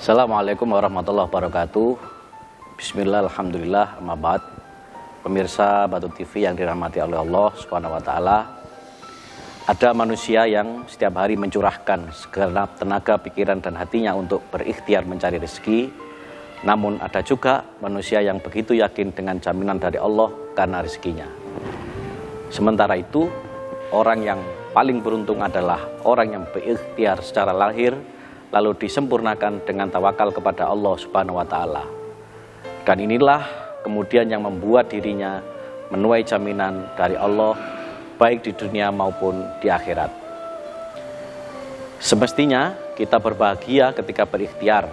Assalamualaikum warahmatullahi wabarakatuh. Bismillah, alhamdulillah, amma ba'd. Pemirsa Batu TV yang dirahmati oleh Allah Subhanahu wa taala. Ada manusia yang setiap hari mencurahkan segenap tenaga, pikiran dan hatinya untuk berikhtiar mencari rezeki. Namun ada juga manusia yang begitu yakin dengan jaminan dari Allah karena rezekinya. Sementara itu, orang yang paling beruntung adalah orang yang berikhtiar secara lahir lalu disempurnakan dengan tawakal kepada Allah Subhanahu wa taala. Dan inilah kemudian yang membuat dirinya menuai jaminan dari Allah baik di dunia maupun di akhirat. Semestinya kita berbahagia ketika berikhtiar,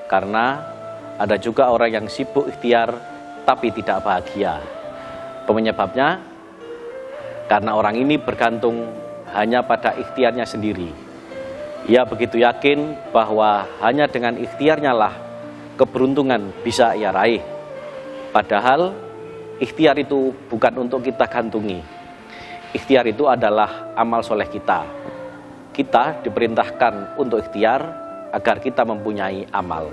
karena ada juga orang yang sibuk ikhtiar tapi tidak bahagia. Penyebabnya karena orang ini bergantung hanya pada ikhtiarnya sendiri. Ia begitu yakin bahwa hanya dengan ikhtiarnya lah keberuntungan bisa ia raih. Padahal ikhtiar itu bukan untuk kita gantungi. Ikhtiar itu adalah amal soleh kita. Kita diperintahkan untuk ikhtiar agar kita mempunyai amal.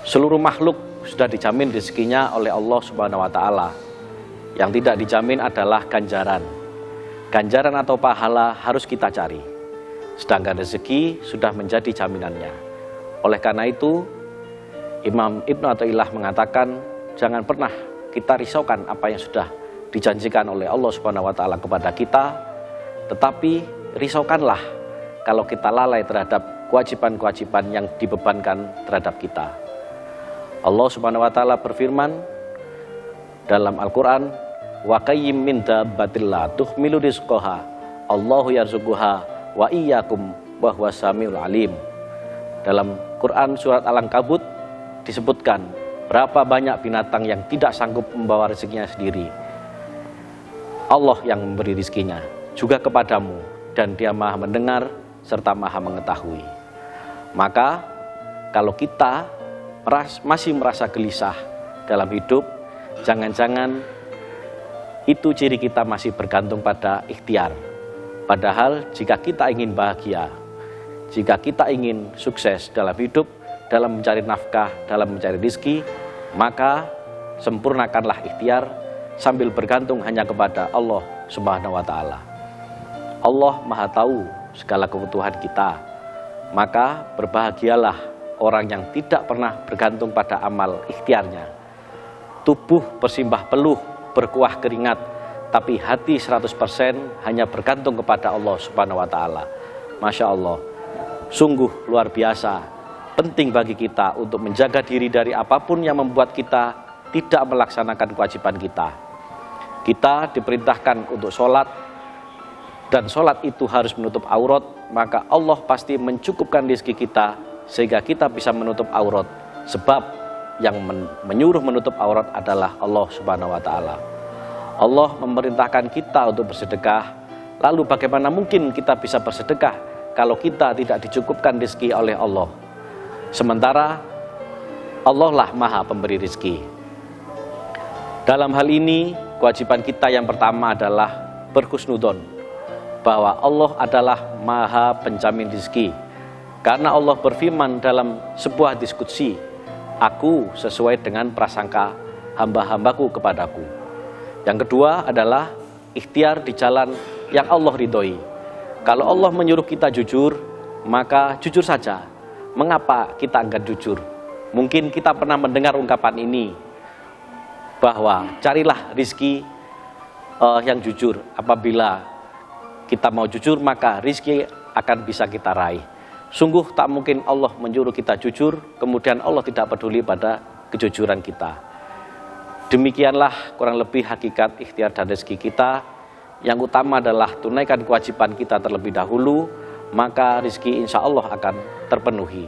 Seluruh makhluk sudah dijamin rezekinya oleh Allah Subhanahu wa taala. Yang tidak dijamin adalah ganjaran. Ganjaran atau pahala harus kita cari. Sedangkan rezeki sudah menjadi jaminannya. Oleh karena itu, Imam Ibnu Athaillah mengatakan, jangan pernah kita risaukan apa yang sudah dijanjikan oleh Allah Subhanahu wa taala kepada kita, tetapi risaukanlah kalau kita lalai terhadap kewajiban-kewajiban yang dibebankan terhadap kita. Allah Subhanahu wa taala berfirman dalam Al-Qur'an, wa qayyim min dabbatin la tuhmilu rizqaha Allahu yarzuquha wa iyyakum wa huwas samiul alim. Dalam Quran surat Al-Ankabut disebutkan berapa banyak binatang yang tidak sanggup membawa rezekinya sendiri. Allah yang memberi rezekinya juga kepadamu, dan Dia Maha mendengar serta Maha mengetahui. Maka kalau kita masih merasa gelisah dalam hidup, jangan-jangan itu ciri kita masih bergantung pada ikhtiar. Padahal jika kita ingin bahagia, jika kita ingin sukses dalam hidup, dalam mencari nafkah, dalam mencari rezeki, maka sempurnakanlah ikhtiar sambil bergantung hanya kepada Allah Subhanahu wa taala. Allah Maha tahu segala kebutuhan kita. Maka berbahagialah orang yang tidak pernah bergantung pada amal ikhtiarnya. Tubuh bersimbah peluh, berkuah keringat, tapi hati 100% hanya bergantung kepada Allah Subhanahu wa taala. Masya Allah, sungguh luar biasa. Penting bagi kita untuk menjaga diri dari apapun yang membuat kita tidak melaksanakan kewajiban kita. Kita diperintahkan untuk sholat, dan sholat itu harus menutup aurat, maka Allah pasti mencukupkan rezeki kita sehingga kita bisa menutup aurat. Sebab yang menyuruh menutup aurat adalah Allah Subhanahu wa taala. Allah memerintahkan kita untuk bersedekah. Lalu bagaimana mungkin kita bisa bersedekah kalau kita tidak dicukupkan rezeki oleh Allah? Sementara Allah lah Maha pemberi rezeki. Dalam hal ini, kewajiban kita yang pertama adalah berhusnudon, bahwa Allah adalah Maha penjamin rezeki. Karena Allah berfirman dalam sebuah diskusi, aku sesuai dengan prasangka hamba-hambaku kepadaku. Yang kedua adalah ikhtiar di jalan yang Allah ridhoi. Kalau Allah menyuruh kita jujur, maka jujur saja. Mengapa kita enggak jujur? Mungkin kita pernah mendengar ungkapan ini, bahwa carilah rizki yang jujur. Apabila kita mau jujur, maka rizki akan bisa kita raih. Sungguh tak mungkin Allah menyuruh kita jujur, kemudian Allah tidak peduli pada kejujuran kita. Demikianlah kurang lebih hakikat ikhtiar dan rezeki kita. Yang utama adalah tunaikan kewajiban kita terlebih dahulu, maka rezeki insya Allah akan terpenuhi.